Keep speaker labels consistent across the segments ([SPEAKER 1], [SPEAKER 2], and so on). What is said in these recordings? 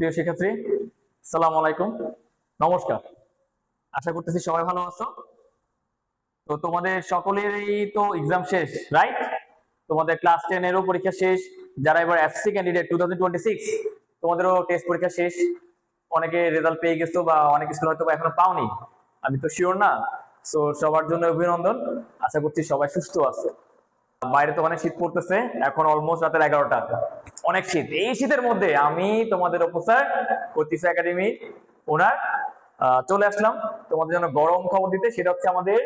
[SPEAKER 1] প্রিয় শিক্ষার্থী, আসসালামু আলাইকুম, নমস্কার। আশা করতেছি সবাই ভালো আছো। তো তোমাদের সকলেরই তো এক্সাম শেষ, রাইট? তোমাদের ক্লাস 10 এরও পরীক্ষা শেষ। যারা এবার এফসি ক্যান্ডিডেট 2026, তোমাদেরও টেস্ট পরীক্ষা শেষ। অনেকে রেজাল্ট পেয়ে গেছো বা অনেক স্কুল হয়তো বা এখনো পাওনি, আমি তো শিওর না। সো সবার জন্য অভিনন্দন। আশা করছি সবাই সুস্থ আছে। বাইরে তো অনেক শীত পড়তেছে, এখন অলমোস্ট রাতের 11টা। অনেক শীত। এই শীতের মধ্যে আমি তোমাদের অফিসার কতিফা একাডেমি ওনার চলে আসলাম তোমাদের জন্য গরম খবর দিতে। সেটা হচ্ছে আমাদের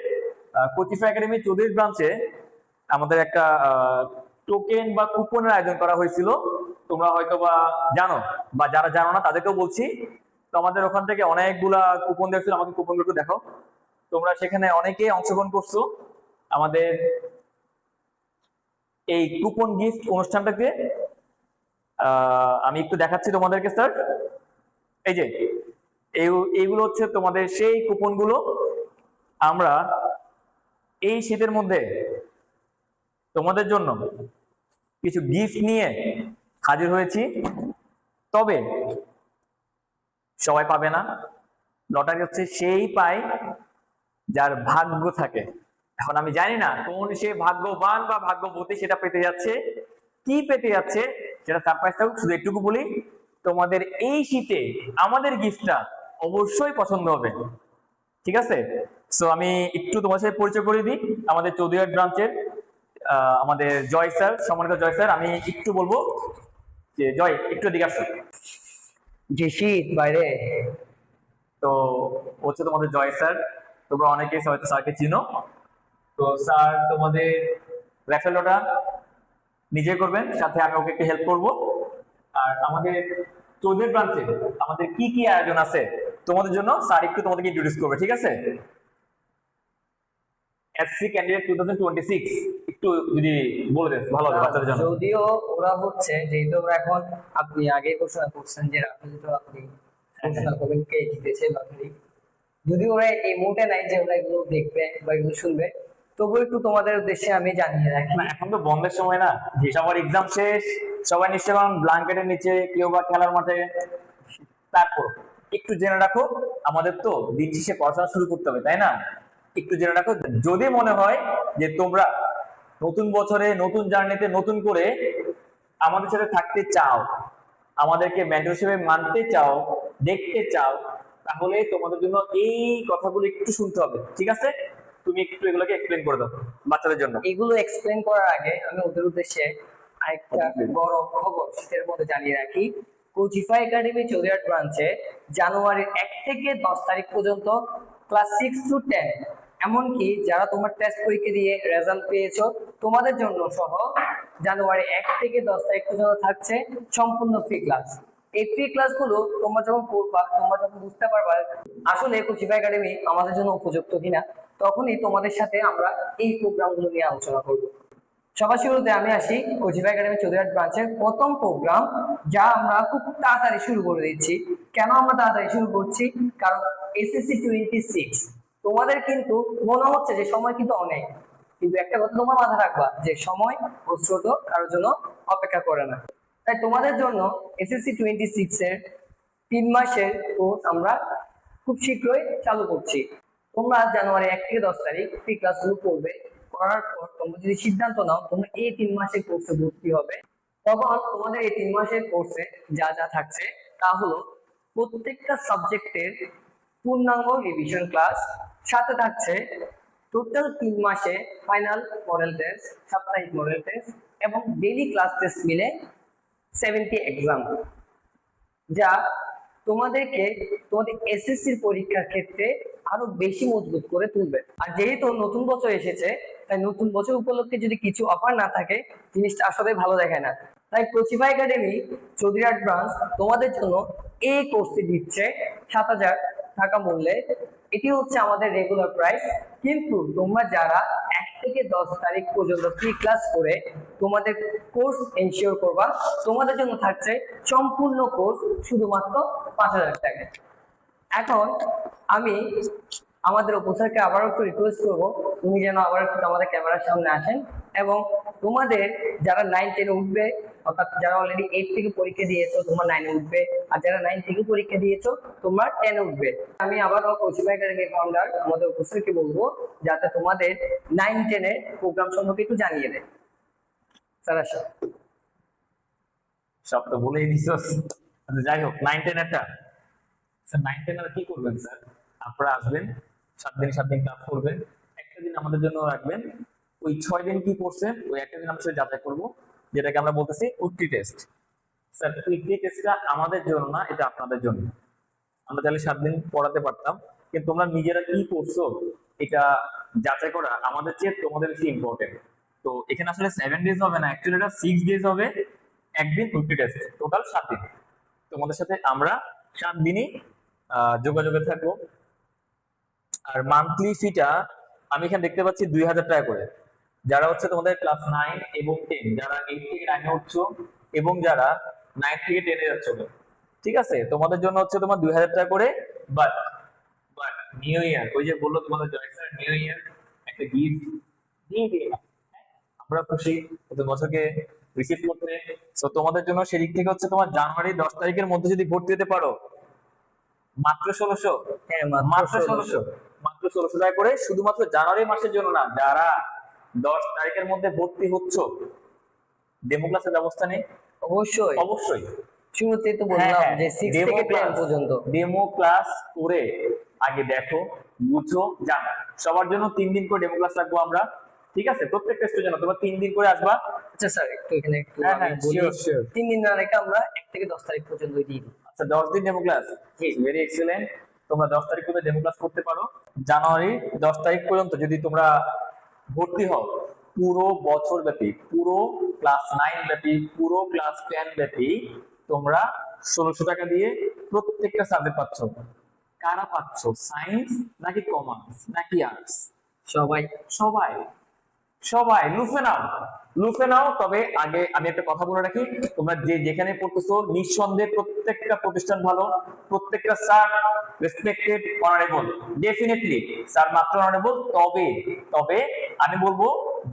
[SPEAKER 1] কতিফা একাডেমি 34 ব্রাঞ্চে আমাদের একটা টোকেন বা কুপনের আয়োজন করা হয়েছিল। তোমরা হয়তো বা জানো, বা যারা জানো না তাদেরকেও বলছি। তো আমাদের ওখান থেকে অনেকগুলা কুপন দিয়েছিল, আমাকে কুপনগুলো একটু দেখো। তোমরা সেখানে অনেকে অংশগ্রহণ করছো আমাদের এই কুপন গিফট অনুষ্ঠানটাকে। আমি একটু দেখাচ্ছি তোমাদেরকে স্যার। এই যে এইগুলো হচ্ছে তোমাদের সেই কুপনগুলো। আমরা এই শীতের মধ্যে তোমাদের জন্য কিছু গিফট নিয়ে হাজির হয়েছি। তবে সবাই পাবে না, লটারি হচ্ছে সেই পায় যার ভাগ্য থাকে। এখন আমি জানি না কোন সে ভাগ্যবান বা ভাগ্যবতী সেটা পেতে যাচ্ছে, কি পেতে যাচ্ছে সেটা সারপ্রাইজ থাকুক। শুধু একটুকু বলি, তোমাদের এই শীতে আমাদের গিফটটা অবশ্যই পছন্দ হবে, ঠিক আছে? সো আমি একটু তোমার সাথে পরিচয় করে দিই। আমাদের চৌধুরীহাট ব্রাঞ্চের আমাদের জয় স্যার, সম্মানিত জয় স্যার। আমি একটু বলবো যে জয় একটু এদিকে আসো।
[SPEAKER 2] যে শীত বাইরে।
[SPEAKER 1] তো হচ্ছে তোমাদের জয় স্যার, তোমরা অনেকেই হয়তো স্যারকে চিনো। তো স্যার তোমাদের রেফারেলটা নিজে করবেন, সাথে আমি ওকে একটু হেল্প করব। আর আমাদের চৌধুরী ব্রাঞ্চে আমাদের কি কি আয়োজন আছে তোমাদের জন্য স্যার একটু তোমাদেরকে ইন্ট্রোডিউস করবে, ঠিক আছে? এসসি ক্যান্ডিডেট 2026 একটু যদি বলে দেন ভালো হবে বাচ্চাদের জন্য।
[SPEAKER 2] যদিও ওরা হচ্ছে, যেহেতু ওরা এখন, আপনি আগে ঘোষণা করছেন যে আপনি ঘোষণা করবেন কে জিতেছে লটারি, যদি ওরা এই মুহূর্তে নাই যে ওরা এগুলো দেখবে বা এগুলো শুনবে, তবু একটু তোমাদের উদ্দেশ্যে আমি জানিয়ে রাখি।
[SPEAKER 1] না, এখন তো বন্ধের সময় না, সবার এক্সাম শেষ, সবাই নিশ্চয় ব্ল্যাঙ্কেটের নিচে, কেউ বা খেলার মাঠে। তারপর একটু জেনে রাখো, আমাদের তো দিন শেষে পড়াশোনা শুরু করতে হবে, তাই না? একটু জেনে রাখো, যদি মনে হয় যে তোমরা নতুন বছরে নতুন জার্নিতে নতুন করে আমাদের সাথে থাকতে চাও, আমাদেরকে মেন্টর হিসেবে মানতে চাও, দেখতে চাও, তাহলে তোমাদের জন্য এই কথাগুলো একটু শুনতে হবে, ঠিক আছে? তুমি একটু এগুলোকে এক্সপ্লেন করে দাও বাচ্চাদের জন্য।
[SPEAKER 2] এগুলো এক্সপ্লেন করার আগে আমি ওদের উদ্দেশ্যে আরেকটা বড় খবর শীতের মধ্যে জানিয়ে রাখি। কোচিফা একাডেমি চৌধুরীহাট ব্রাঞ্চে জানুয়ারির 1 থেকে 10 তারিখ পর্যন্ত ক্লাস 6 to 10, এমনকি যারা তোমার টেস্ট পরীক্ষা দিয়ে রেজাল্ট পেয়েছো, তোমাদের জন্য সহ জানুয়ারি 1 থেকে 10 তারিখ পর্যন্ত থাকছে সম্পূর্ণ ফ্রি ক্লাস। এই ফ্রি ক্লাসগুলো তোমরা যখন করবা, তোমরা যখন বুঝতে পারবা আসলে কোচিফা একাডেমি আমাদের জন্য উপযুক্ত কিনা, তখনই তোমাদের সাথে আমরা এই প্রোগ্রামগুলো নিয়ে আলোচনা করব। সবার শুরুতে আমি আসি কোচিফা একাডেমি চৌধুরীহাট ব্রাঞ্চের প্রথম প্রোগ্রাম, যা আমরা খুব তাড়াতাড়ি শুরু করে দিচ্ছি। কেন আমরা তাড়াতাড়ি শুরু করছি? কারণ এসএসসি 26, তোমাদের কিন্তু মনে হচ্ছে যে সময় কিন্তু অনেক, কিন্তু একটা কথা তোমার মাথায় রাখবা যে সময় অস্রোত কারোর জন্য অপেক্ষা করে না। তাই তোমাদের জন্য এসএসসি 26 এর 3 মাসের কোর্স আমরা খুব শীঘ্রই চালু করছি। তোমরা জানুয়ারি 1 থেকে 10 তারিখ ফ্রি ক্লাসগুলো করবে। করার পর তোমরা যদি সিদ্ধান্ত নাও তোমরা এই 3 মাসের কোর্সে ভর্তি হবে, তখন তোমাদের এই 3 মাসের কোর্সে যা যা থাকছে তা হলো প্রত্যেকটা সাবজেক্টের পূর্ণাঙ্গ রিভিশন ক্লাস, সাথে থাকছে টোটাল 3 মাসে ফাইনাল মডেল টেস্ট, সাপ্তাহিক মডেল টেস্ট এবং ডেইলি ক্লাস টেস্ট মিলে 70 এক্সাম, যা তোমাদেরকে তোমাদের এসএসসির পরীক্ষার ক্ষেত্রে আরো বেশি মজবুত করে তুলবে। আর যেহেতু নতুন বছর এসেছে, তাই নতুন বছর উপলক্ষে যদি কিছু অফার না থাকে, জিনিসটা আসলে ভালো দেখায় না। তাই কোচিফা একাডেমি চৌধুরীহাট ব্রাঞ্চ তোমাদের জন্য এই কোর্সটি দিচ্ছে 7,000 টাকা মূল্যে। এটি হচ্ছে আমাদের রেগুলার প্রাইস। কিন্তু তোমরা যারা 1 থেকে 10 তারিখ পর্যন্ত ফ্রি ক্লাস করে তোমাদের কোর্স এনশিওর করবা, তোমাদের জন্য থাকছে সম্পূর্ণ কোর্স শুধুমাত্র 5,000 টাকা। এখন আমি আমাদের অফিসারকে আবারও একটু রিকোয়েস্ট করবো, তুমি যেন আবার একটু আমাদের ক্যামেরার সামনে আসেন এবং তোমাদের যারা 9-10 উঠবে অর্থাৎ যারা অলরেডি 8 থেকে পরীক্ষা দিয়েছো তোমরা 9 এ উঠবে, আর যারা 9 থেকে পরীক্ষা দিয়েছো তোমরা 10 এ উঠবে। আমি আবারও কোচিফাই একাডেমি ফাউন্ডার আমাদের উপস্থিতকে বলবো যাতে তোমাদের 9 10 এর প্রোগ্রাম সম্পর্কে একটু জানিয়ে দেয়। স্যার আসো।
[SPEAKER 1] সব তো বলেই দিছস। আচ্ছা যাই হোক, 9-10 একটা স্যার, 9-10 আর কি করবেন স্যার? আপনারা আসবেন, 7 দিন ক্লাস করবেন, একটা দিন আমাদের জন্য রাখবেন। ওই 6 দিন কি করছেন ওই একটা দিন আমরা সেটা যাচাই করবো, যেটাকে আমরা বলতেছি উইকলি টেস্ট। স্যার উইকলি টেস্টটা আমাদের জন্য না, এটা আপনাদের জন্য। আমরা তাহলে 7 দিন পড়াতে পারতাম, কিন্তু তোমরা নিজেরা কি করছো এটা যাচাই করা আমাদের চেয়ে তোমাদের বেশি ইম্পর্টেন্ট। তো এখানে আসলে 7 ডেজ হবে না, অ্যাকচুয়ালি এটা 6 ডেজ হবে, একদিন উইকলি টেস্ট, টোটাল 7 দিন। তোমাদের সাথে আমরা 7 দিনই যোগাযোগে থাকবো। আর মান্থলি ফিটা আমি এখানে দেখতে পাচ্ছি 2000 টাকা করে। যারা হচ্ছে তোমাদের ক্লাস 9 এবং 10, যারা 8 থেকে 9 এ উঠছো এবং যারা 9 থেকে 10 এ যাচ্ছ, ঠিক আছে, তোমাদের জন্য হচ্ছে তোমার 2000 টাকা করে। বাট বাট নিউ ইয়ার, ওই যে বললো তোমাদের জয় স্যার নিউ ইয়ার একটা গিফট দিয়ে দিই, আমরা খুশি নতুন বছরকে রিসিভ করতে। সো তোমাদের জন্য সেদিক থেকে হচ্ছে তোমার জানুয়ারি 10 তারিখের মধ্যে যদি ভর্তি হতে পারো, মাত্র 1600,
[SPEAKER 2] হ্যাঁ
[SPEAKER 1] মাত্র 1600, মাত্র 1600 টাকা করে, শুধুমাত্র জানুয়ারি মাসের জন্য না। যারা 10 তারিখের মধ্যে ভর্তি হচ্ছ, ডেমো ক্লাসের ব্যবস্থা নেই?
[SPEAKER 2] অবশ্যই
[SPEAKER 1] অবশ্যই।
[SPEAKER 2] শুরুতেই তো বললাম যে 6 থেকে 10 পর্যন্ত
[SPEAKER 1] ডেমো ক্লাস করে আগে দেখো, বুঝো, জানো। সবার জন্য 3 দিন করে ডেমো ক্লাস রাখবো আমরা, ঠিক আছে? প্রত্যেক টেস্টের জন্য তোমরা 3 দিন করে আসবা।
[SPEAKER 2] আচ্ছা স্যার একটু এখানে একটু
[SPEAKER 1] হ্যাঁ,
[SPEAKER 2] আমি
[SPEAKER 1] হ্যাঁ,
[SPEAKER 2] বলি,
[SPEAKER 1] sure, sure.
[SPEAKER 2] 3 দিন না রেখে আমরা 1 থেকে 10 তারিখ পর্যন্ত দিয়ে দিই।
[SPEAKER 1] আচ্ছা 10 দিন ডেমো ক্লাস, ভেরি এক্সেলেন্ট। তোমরা 10 তারিখ পর্যন্ত ডেমো ক্লাস করতে পারো। জানুয়ারি 10 তারিখ পর্যন্ত যদি তোমরা ভর্তি হও, পুরো বছর ব্যাপী, পুরো ক্লাস 9 ব্যাপী, পুরো ক্লাস 10 ব্যাপী তোমরা 1600 টাকা দিয়ে প্রত্যেকটা সাবজেক্ট পাচ্ছ। কারা পাচ্ছ? সায়েন্স নাকি কমার্স নাকি আর্টস?
[SPEAKER 2] সবাই
[SPEAKER 1] সবাই, সবাই লুফে নাও, লুফে নাও। তবে আগে আমি একটা কথা বলে রাখি, তোমরা যে যেখানে পড়তেছো নিঃসন্দেহে প্রত্যেকটা প্রতিষ্ঠান ভালো, প্রত্যেকটা sir respected, honourable, definitely sir মাত্র অনারেবল। তবে তবে আমি বলবো,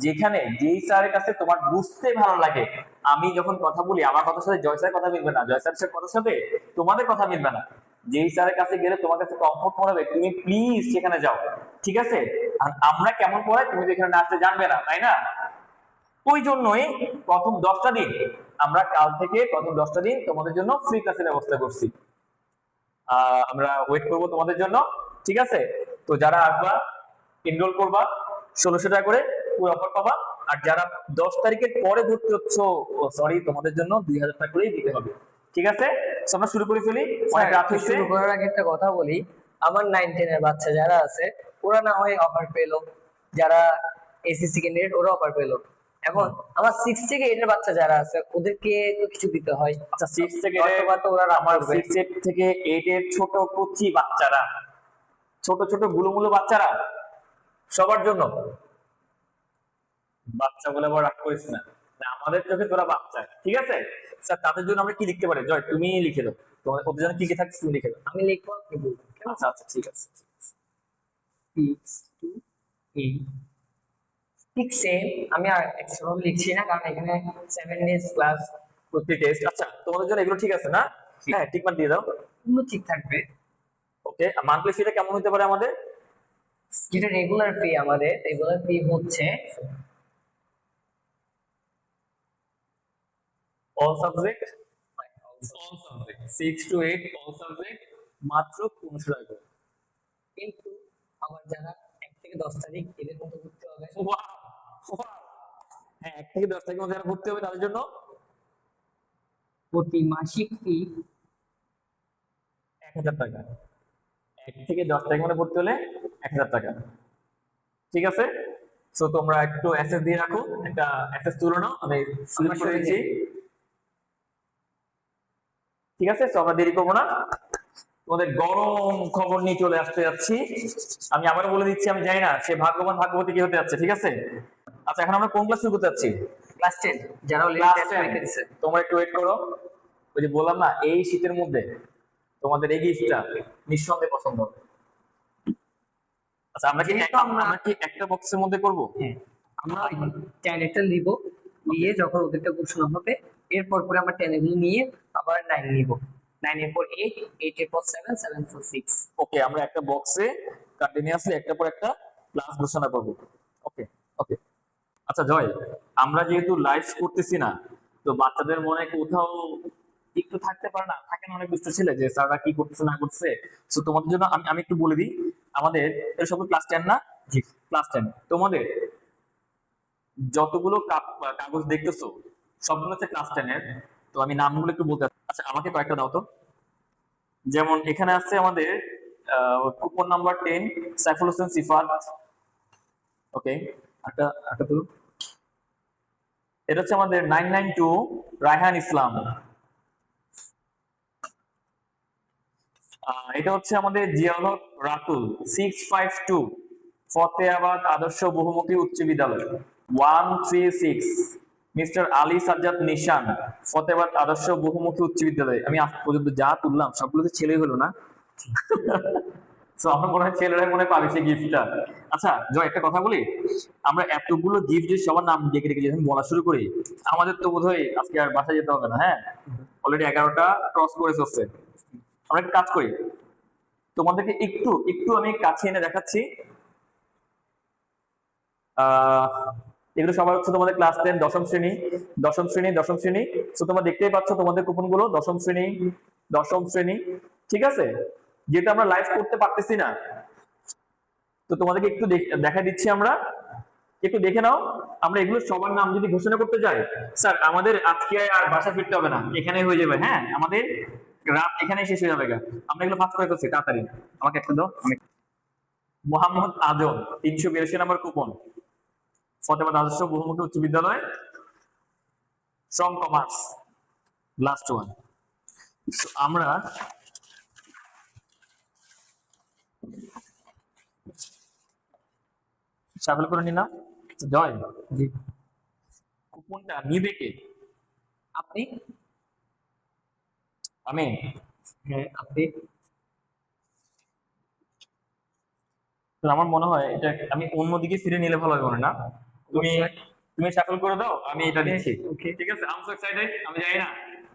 [SPEAKER 1] যেখানে যেই স্যারের কাছে তোমার বুঝতে ভালো লাগে, আমি যখন কথা বলি আমার কথার সাথে জয় স্যারের কথা মিলবে না, জয় স্যারের কথার সাথে তোমাদের কথা মিলবে না। যেই স্যারের কাছে গেলে তোমার কাছে কমফোর্ট মনে হবে, তুমি প্লিজ সেখানে যাও, ঠিক আছে? আর আমরা কেমন পড়াই তুমি তো এখানে না আসতে জানবে না, তাই না? ওই জন্যই প্রথম 10টা দিন আমরা কাল থেকে প্রথম 10টা দিন তোমাদের জন্য ফ্রি ক্লাসের ব্যবস্থা করছি। আমরা ওয়েট করব তোমাদের জন্য, ঠিক আছে? তো যারা আসবা, এনরোল করবা, 1600 টাকা করে পুরো অফার পাবা। আর যারা 10 তারিখের পরে ভর্তি হচ্ছ, সরি, তোমাদের জন্য 2000 টাকা করেই দিতে হবে, ঠিক আছে? তো আমরা শুরু করে ফেলি, অনেক রাত হয়েছে।
[SPEAKER 2] শুরু করার আগে একটা কথা বলি, আমার 9 10 এর বাচ্চা যারা আছে ওরা না হয় অফার পেলো, যারা এসএসসি ক্যান্ডিডেট ওরা অফার পেলো। এখন আমার 6 থেকে 8 এর বাচ্চা যারা আছে ওদেরকে তো কিছু দিতে হয়।
[SPEAKER 1] আচ্ছা 6 থেকে
[SPEAKER 2] অথবা তো ওরা
[SPEAKER 1] আমার
[SPEAKER 2] করবে।
[SPEAKER 1] 6 থেকে 8 এর ছোট কচি বাচ্চারা, ছোট ছোট গুলুমুলু বাচ্চারা, সবার জন্য। বাচ্চা বলে আবার রাগ করিস না, না, আমাদের চোখে তোরা বাচ্চা, ঠিক আছে? স্যার তাদের জন্য আমরা কি লিখতে পারি? জয় তুমি লিখে দাও, তোমাদের ওদের জন্য কি কি থাকছে তুমি লিখে দাও।
[SPEAKER 2] আমি লিখবো, আপনি বলবেন।
[SPEAKER 1] আচ্ছা আচ্ছা ঠিক আছে।
[SPEAKER 2] 6 to 8 ঠিক সেম, আমি আর এক্সট্রা ভাবে লিখছি না কারণ এখানে 7 ডেজ ক্লাস
[SPEAKER 1] প্রতি টেস্ট। আচ্ছা তোমাদের জন্য এগুলো ঠিক আছে না? হ্যাঁ, টিক মার্ক দিয়ে দাও।
[SPEAKER 2] গুলো ঠিক থাকবে।
[SPEAKER 1] ওকে, মান্থলি ফিটা কেমন হতে পারে আমাদের?
[SPEAKER 2] যেটা রেগুলার ফি, আমাদের রেগুলার ফি হচ্ছে
[SPEAKER 1] all subject, 6 to 8 all subject, মাত্র 1500 টাকা করে।
[SPEAKER 2] কিন্তু আবার যারা 1 থেকে 10 তারিখ এদের মতো করতে হবে,
[SPEAKER 1] Wow! Wow! হ্যাঁ, 1 থেকে 10 তারিখের মধ্যে যারা ভর্তি হবে তাদের জন্য
[SPEAKER 2] প্রতি মাসিক ফি
[SPEAKER 1] 1000 টাকা। 1 থেকে 10 তারিখের মধ্যে ভর্তি হলে 1000 টাকা, ঠিক আছে? সো তোমরা একটু অ্যাসেস দিয়ে রাখো, একটা অ্যাসেস তুলে নাও, আমি শুরু করে দিচ্ছি, ঠিক আছে? তো আমরা দেরি করবো না, তোমাদের গরম খবর নিয়ে চলে আসতে যাচ্ছি। আমি আবারও বলে দিচ্ছি, আমি জানি না সে ভাগ্যবান ভাগ্যবতী কি হতে যাচ্ছে, ঠিক আছে? আচ্ছা এখন আমরা কোন ক্লাস শুরু করতে যাচ্ছি?
[SPEAKER 2] ক্লাস 10 যারা অলরেডি
[SPEAKER 1] ক্লাস
[SPEAKER 2] টেস্ট
[SPEAKER 1] 10।
[SPEAKER 2] পরীক্ষা দিছে।
[SPEAKER 1] তোমরা একটু ওয়েট করো, ওই যে বললাম না, এই শীতের মধ্যে তোমাদের এই গিফটটা নিঃসন্দেহে পছন্দ হবে। আচ্ছা আমরা কি
[SPEAKER 2] যেহেতু
[SPEAKER 1] আমরা কি একটা বক্সের মধ্যে করব?
[SPEAKER 2] হ্যাঁ, আমরা ক্যান্ডিডেটটা নিব, নিয়ে যখন ওদেরটা ঘোষণা হবে এরপর পরে আমরা 10 এগুলো নিয়ে আবার 9 নিব। 9 এর পর 8, 8 এর পর 7, 7 পর 6।
[SPEAKER 1] ওকে, আমরা একটা বক্সে কন্টিনিউয়াসলি একটা পর একটা ক্লাস ঘোষণা করব। ওকে ওকে। আচ্ছা জয়, আমরা যেহেতু লাইভ করতেছি না, তো বাচ্চাদের মনে কোথাও একটু থাকতে পারে না, থাকে না অনেক দুষ্ট ছেলে যে স্যাররা কি করতেছে না করতেছে। তো তোমাদের জন্য আমি আমি একটু বলে দিই, আমাদের এর সব ক্লাস 10 না?
[SPEAKER 2] জি।
[SPEAKER 1] ক্লাস 10 তোমাদের যতগুলো কাগজ দেখতেছো সবগুলো হচ্ছে ক্লাস 10 এর। তো আমি নামগুলো একটু বলতে, আচ্ছা আমাকে কয়েকটা দাও তো। যেমন এখানে আছে আমাদের কুপন নাম্বার 10 সাইফুল হোসেন সিফাত। ওকে, একটা একটা তো এটা হচ্ছে আমাদের 992 রায়হান ইসলাম। এটা হচ্ছে আমাদের জিয়াউল হক রাতুল 652 ফতেহাবাদ আদর্শ বহুমুখী উচ্চ বিদ্যালয়। 136 মিস্টার আলী সাজ্জাদ নিশান ফতেহাবাদ আদর্শ বহুমুখী উচ্চ বিদ্যালয়। আমি আজ পর্যন্ত যা তুললাম সবগুলো তো ছেলেই হলো না। তো আমার মনে হয় ছেলেরা মনে পাবে সেই গিফটটা। আচ্ছা জয়, একটা কথা বলি, আমরা এতগুলো গিফট যে সবার নাম ডেকে ডেকে যখন বলা শুরু করি, আমাদের তো বোধহয় আজকে আর বাসায় যেতে হবে না। হ্যাঁ, অলরেডি 11টা ক্রস করে ফেলছে। আমরা একটা কাজ করি, তোমাদেরকে একটু একটু আমি কাছে এনে দেখাচ্ছি। আহ এগুলো সবার হচ্ছে তোমাদের ক্লাস 10 দশম শ্রেণী। তো তোমরা দেখতেই পাচ্ছ তোমাদের কুপনগুলো দশম শ্রেণী। ঠিক আছে, যেহেতু আমরা লাইভ করতে পারতেছি না, তো তোমাদেরকে একটু দেখা দিচ্ছি আমরা, একটু দেখে নাও। আমরা এগুলো সবার নাম যদি ঘোষণা করতে যাই, স্যার আমাদের আজকে আর বাসা ফিরতে হবে না, এখানেই হয়ে যাবে। হ্যাঁ, আমাদের রাত এখানেই শেষ হয়ে যাবে। আমরা এগুলো ফাস্ট করে করছি, তাড়াতাড়ি আমাকে একটা দাও। মোহাম্মদ আজম 382 নম্বর কুপন ফতেহাবাদ আদর্শ বহুমুখী উচ্চ বিদ্যালয় ফ্রম কমার্স লাস্ট ওয়ান। আমরা সাফল করে নিলাম। জয়,
[SPEAKER 2] জি।
[SPEAKER 1] কুপনটা নিবে কে?
[SPEAKER 2] আপনি?
[SPEAKER 1] আমি?
[SPEAKER 2] হ্যাঁ আপনি।
[SPEAKER 1] তো আমার মনে হয় এটা আমি অন্যদিকে ফিরে নিলে ভালো হবে না? তুমি তুমি সাফল করে দাও, আমি এটা দিচ্ছি।
[SPEAKER 2] ওকে।
[SPEAKER 1] ঠিক আছে, আই এম সো এক্সাইটেড। আমি জানি না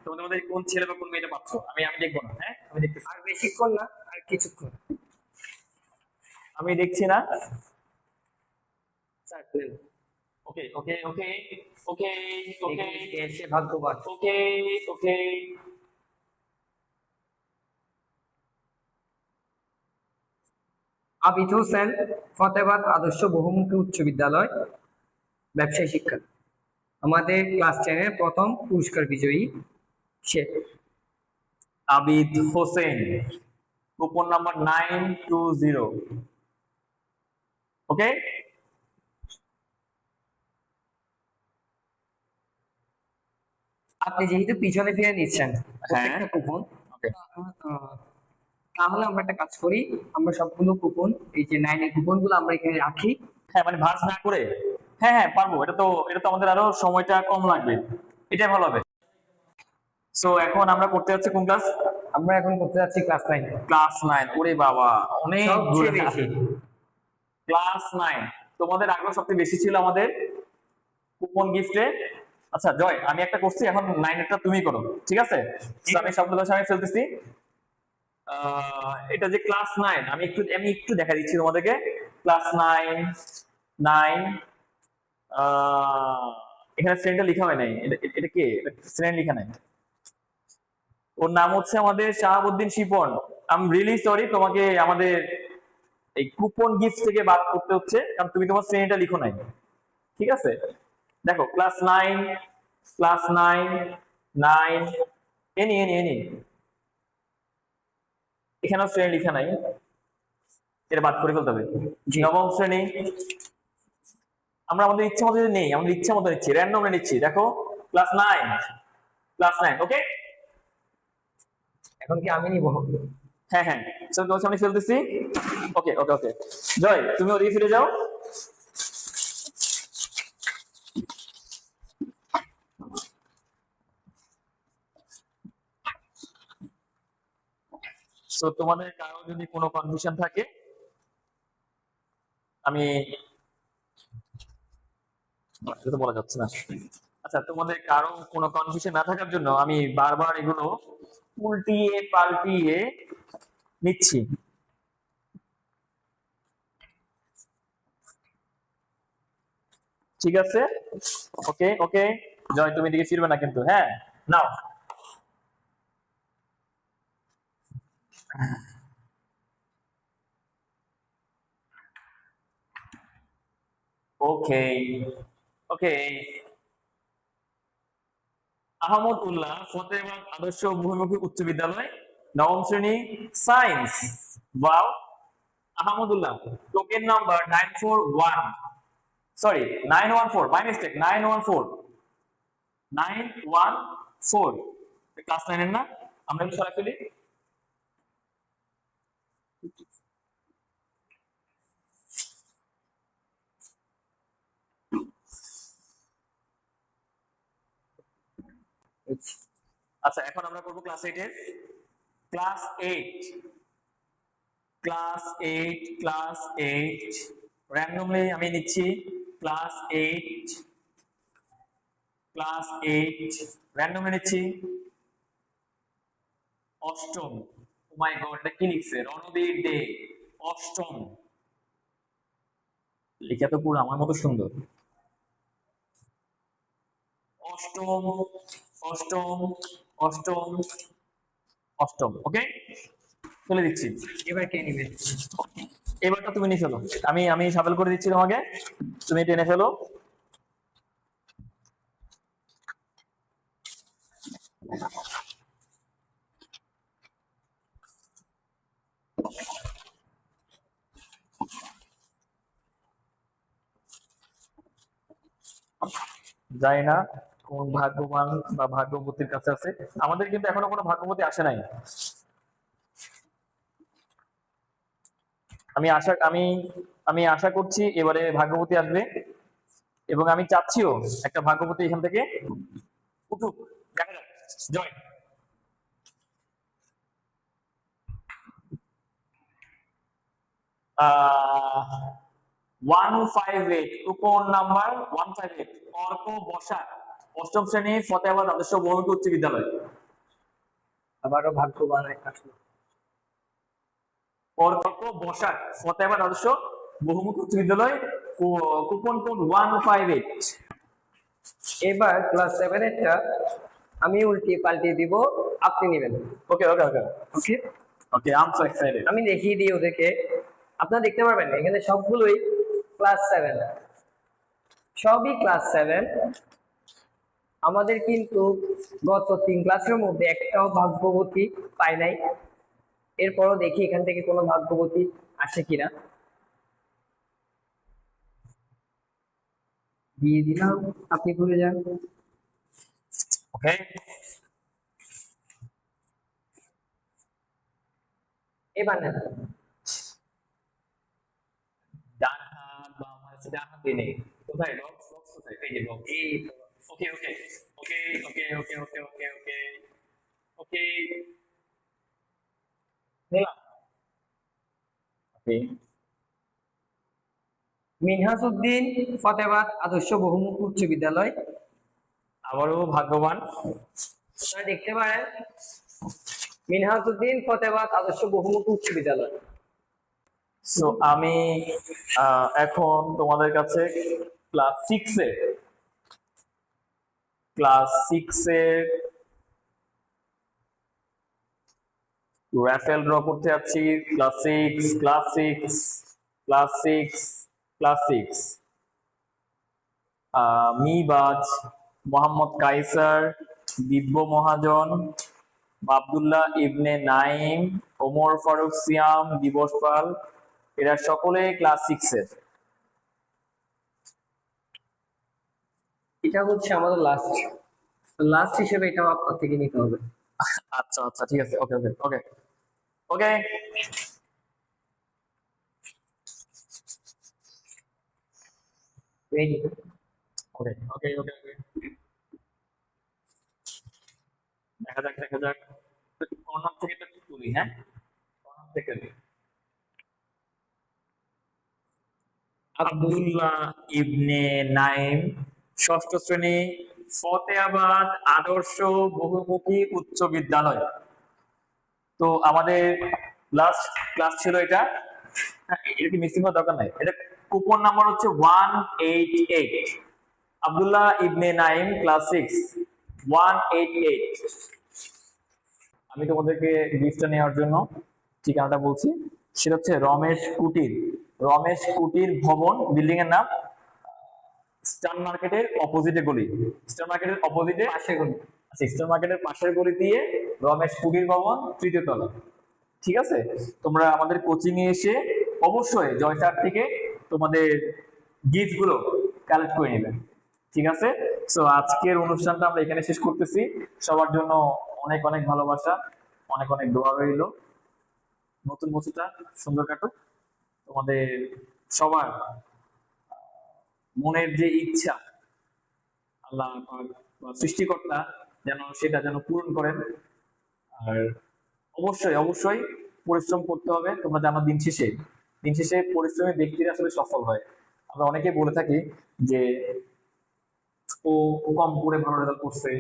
[SPEAKER 1] তোমাদের মধ্যে কোন ছেলে বা কোন মেয়েটা পাচ্ছ, আমি দেখবো না। হ্যাঁ, আমি দেখতেছি।
[SPEAKER 2] আর বেশিক্ষণ না, আর কিছুক্ষণ।
[SPEAKER 1] আমি দেখছি না।
[SPEAKER 2] Sir plane.
[SPEAKER 1] ওকে ওকে ওকে ওকে ওকে
[SPEAKER 2] এসে ভাগ্যবান।
[SPEAKER 1] ওকে ওকে।
[SPEAKER 2] আবিদ হোসেন ফতেহাবাদ আদর্শ বহুমুখী উচ্চ বিদ্যালয় ব্যবসায় শিক্ষা, আমাদের ক্লাস 10 এর প্রথম পুরস্কার বিজয়ী সে।
[SPEAKER 1] Abid Hossain, coupon number 920। Okay,
[SPEAKER 2] আপনি যেহেতু পিছনে ফিরে নিচ্ছেন
[SPEAKER 1] হ্যাঁ
[SPEAKER 2] প্রত্যেকটা কুপন,
[SPEAKER 1] ওকে।
[SPEAKER 2] তাহলে আমরা একটা কাজ করি, আমরা সবগুলো কুপন, এই যে 9 এর কুপন গুলো আমরা এখানে রাখি।
[SPEAKER 1] হ্যাঁ, মানে ভাঁজ না করে। হ্যাঁ হ্যাঁ পারবো, এটা তো আমাদের আরো সময়টা কম লাগবে, এটাই ভালো হবে। সো এখন আমরা করতে যাচ্ছি কোন ক্লাস?
[SPEAKER 2] আমরা এখন করতে যাচ্ছি ক্লাস 9।
[SPEAKER 1] ক্লাস 9। ওরে বাবা, অনেক
[SPEAKER 2] সবচেয়ে বেশি।
[SPEAKER 1] ক্লাস 9 তোমাদের আগ্রহ সবচেয়ে বেশি ছিল আমাদের কুপন গিফটে। আচ্ছা জয়, আমি একটা করছি, এখন 9 এরটা তুমি করো, ঠিক আছে? So, আমি সবগুলো সামনে ফেলতেছি। এটা যে ক্লাস 9, আমি একটু দেখা দিচ্ছি তোমাদেরকে। ক্লাস 9 এখানে শ্রেণীটা লেখা হয় নাই। এটা কে? শ্রেণী লেখা নাই। ওর নাম হচ্ছে আমাদের Shahabuddin Shipon. I am really sorry, তোমাকে আমাদের এই কুপন গিফট থেকে বাদ করতে হচ্ছে, কারণ তুমি তোমার শ্রেণীটা লিখো নাই। ঠিক আছে, দেখো ক্লাস 9 এনি এখানেও শ্রেণী লেখা নাই, এটা বাদ করে ফেলতে হবে। নবম শ্রেণী আমরা আমাদের ইচ্ছা মতো নেই, আমাদের ইচ্ছা মতো নিচ্ছি, র্যান্ডমলি নিচ্ছি। দেখো ক্লাস 9 ওকে।
[SPEAKER 2] এখন কি আমি নিব?
[SPEAKER 1] হ্যাঁ হ্যাঁ, তোমার সামনে ফেলতেছি। ওকে ওকে ওকে, জয় তুমি ওদিকে ফিরে যাও। তো তোমাদের কারো যদি কোনো কনফিউশন থাকে, আমি এটা তো বলা যাচ্ছে না। আচ্ছা, তোমাদের কারো কোনো কনফিউশন না থাকার জন্য আমি বারবার এগুলো উল্টিয়ে পাল্টিয়ে নিচ্ছি। ঠিক আছে, ওকে ওকে। জয়, তুমি দিকে ফিরবে না কিন্তু, হ্যাঁ। নাও। ওকে ওকে। আহমদ উল্লাহ ফতেহাবাদ আদর্শ বহুমুখী উচ্চ বিদ্যালয়, নবম শ্রেণী, science. Wow. Ahmadullah, token number 941, sorry 914, my mistake, 914 class 9 এর না? আমরা কি সরাসরি আচ্ছা, এখন আমরা করব ক্লাস 8 এর। ক্লাস 8, ক্লাস 8, ক্লাস 8 র্যান্ডমলি আমি নিচ্ছি। ক্লাস 8, ক্লাস 8 র্যান্ডমলি নিচ্ছি। অষ্টম। ও মাই গড, এটা কি লিখছে? রণবীর দে, অষ্টম। লেখা তো পুরো আমার মতো সুন্দর। অষ্টম, অষ্টম, অষ্টম, অষ্টম। ওকে, তুলে দিচ্ছি।
[SPEAKER 2] এবার কে নিবে?
[SPEAKER 1] এবারটা তুমি নিয়ে ফেলো। আমি আমি সাবেল করে দিচ্ছি তোমাকে, তুমি টেনে ফেলো। যাই না কোন ভাগ্যবান বা ভাগ্যবতীর কাছে আছে। আমাদের কিন্তু এখনো কোনো ভাগ্যবতী আসে নাই। আমি আমি আশা করছি এবারে ভাগ্যবতী আসবে, এবং আমি চাচ্ছিও একটা ভাগ্যবতী এখান থেকে উঠুক। দেখা যাক। জয়। 158, কুপন নাম্বার 158, অর্ক বসাক, অষ্টম শ্রেণী, ফতেহাবাদ আদর্শ বহুমুখী উচ্চ বিদ্যালয়।
[SPEAKER 2] আবারও ভাগ্যবান আসলো।
[SPEAKER 1] অর্ক বসাক, ফতেহাবাদ আদর্শ বহুমুখী উচ্চ বিদ্যালয়, কুপন কোড 158।
[SPEAKER 2] এবার ক্লাস 7 এরটা আমি উল্টিয়ে পাল্টিয়ে দিব, আপনি নেবেন।
[SPEAKER 1] ওকে ওকে ওকে
[SPEAKER 2] ওকে,
[SPEAKER 1] ওকে, আই এম সো এক্সাইটেড।
[SPEAKER 2] আমি দেখিয়ে দিই ওদেরকে। আপনারা দেখতে পারবেন এখানে সবগুলোই ক্লাস 7, সবই ক্লাস 7। আমাদের কিন্তু গত 3 ক্লাসের মধ্যে একটাও ভাগ্যবতী পাই নাই। এরপরও দেখি এখান থেকে কোনো ভাগ্যবতী আসে কিনা। দিয়ে দিলাম, আপনি ভুলে যান।
[SPEAKER 1] ওকে,
[SPEAKER 2] এবার নেন।
[SPEAKER 1] ডান হাত বাম হাত, ডান হাত দিয়ে নেই। কোথায় বক্স? বক্স কোথায়? এই যে বক্স।
[SPEAKER 2] এই
[SPEAKER 1] ওকে ওকে ওকে ওকে ওকে ওকে ওকে ওকে ওকে, নিলাম। ওকে,
[SPEAKER 2] মিনহাসউদ্দিন ফতেহাবাদ আদর্শ বহুমুখী উচ্চ বিদ্যালয়।
[SPEAKER 1] আবারও ভাগ্যবান।
[SPEAKER 2] আপনারা দেখতে পারেন মিনহাসউদ্দিন ফতেহাবাদ আদর্শ বহুমুখী উচ্চ বিদ্যালয়।
[SPEAKER 1] সো আমি এখন তোমাদের কাছে ক্লাস 6 এর র্যাফেল ড্র করতে যাচ্ছি। Class 6, class 6, class 6, class 6। Mibaz, Mohammad Kaisar, Dibya Mahajan, Abdullah Ibne Naim, Omar Faruk Siyam, Dibas Pal, এরা সকলে ক্লাস 6 এর।
[SPEAKER 2] এটা হচ্ছে আমাদের লাস্ট লাস্ট হিসেবে এটাও আপনার থেকে নিতে হবে।
[SPEAKER 1] আচ্ছা আচ্ছা, ঠিক আছে। ওকে ওকে ওকে ওকে।
[SPEAKER 2] রেডি?
[SPEAKER 1] ওকে ওকে ওকে ওকে, দেখা যাক দেখা যাক। কর্নার থেকে তো তুলি, হ্যাঁ, কর্নার থেকে তুলি। আব্দুল্লাহ ইবনে নাইম, ষষ্ঠ শ্রেণী, ফতেহাবাদ আদর্শ বহুমুখী উচ্চ বিদ্যালয়। তো আমাদের লাস্ট ক্লাস ছিল এটা। এটা কি মিক্সিং করার দরকার নাই, এটা কুপন নাম্বার হচ্ছে 188। আব্দুল্লাহ ইবনে নাইম, ক্লাস 6, 188। আমি তোমাদেরকে গিফটটা নেওয়ার জন্য ঠিকানাটা বলছি, সেটা হচ্ছে রমেশ কুটির। রমেশ কুটির ভবন, বিল্ডিং এর নাম স্টার মার্কেটের অপোজিটে গলি, স্টার মার্কেটের অপোজিটে
[SPEAKER 2] পাশে গুলো।
[SPEAKER 1] আচ্ছা, স্টার মার্কেটের পাশের গলি দিয়ে রমেশ কুটির ভবন, 3য় তলা। ঠিক আছে, তোমরা আমাদের কোচিং এ এসে অবশ্যই জয় স্যার থেকে তোমাদের গিফট গুলো কালেক্ট করে নেবেন। ঠিক আছে, সো আজকের অনুষ্ঠানটা আমরা এখানে শেষ করতেছি। সবার জন্য অনেক অনেক ভালোবাসা, অনেক অনেক দোয়া রইল। নতুন বছরটা সুন্দর কাটুক। তোমাদের সবার মনের যে ইচ্ছা আল্লাহ পাক বা সৃষ্টিকর্তা যেন পূরণ করেন। আর অবশ্যই অবশ্যই পরিশ্রম করতে হবে। তোমরা জানো দিন শেষে পরিশ্রমী ব্যক্তিরা আসলে সফল হয়। আমরা অনেকেই বলে থাকি যে ও কম করে ভালো রেজাল্ট করছে,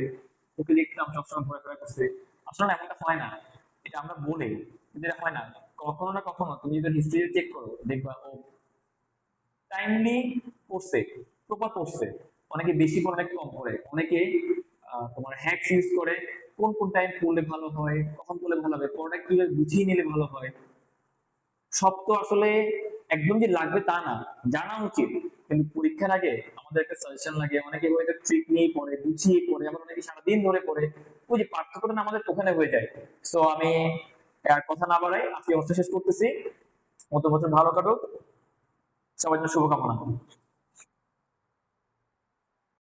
[SPEAKER 1] ওকে দেখতাম সবসময় ঘোরাফেরা করছে। আসলে না, এমনটা হয় না। এটা আমরা বলি, কিন্তু এটা হয় না। কখনো না কখনো তুমি যদি হিস্ট্রি চেক করো, দেখবা ও টাইমলি পড়ছে, প্রপার পড়ছে। অনেকে বেশি পড়ে, অনেকে কম পড়ে, অনেকে তোমার হ্যাকস ইউজ করে। কোন কোন টাইম পড়লে ভালো হয়, কখন পড়লে ভালো হবে, পড়াটা কিভাবে বুঝিয়ে নিলে ভালো হয়। সব তো আসলে একদম যে লাগবে তা না, জানা উচিত। কিন্তু পরীক্ষার আগে আমাদের একটা সাজেশন লাগে। অনেকে হয়তো ট্রিক নিয়ে পড়ে, গুছিয়ে পড়ে, আবার অনেকে সারাদিন ধরে পড়ে। ওই যে পার্থক্যটা না আমাদের ওখানে হয়ে যায়। সো আমি আর কথা না বাড়াই, আজকে অনুষ্ঠান শেষ করতেছি। নতুন বছর ভালো কাটুক, সবার জন্য শুভকামনা।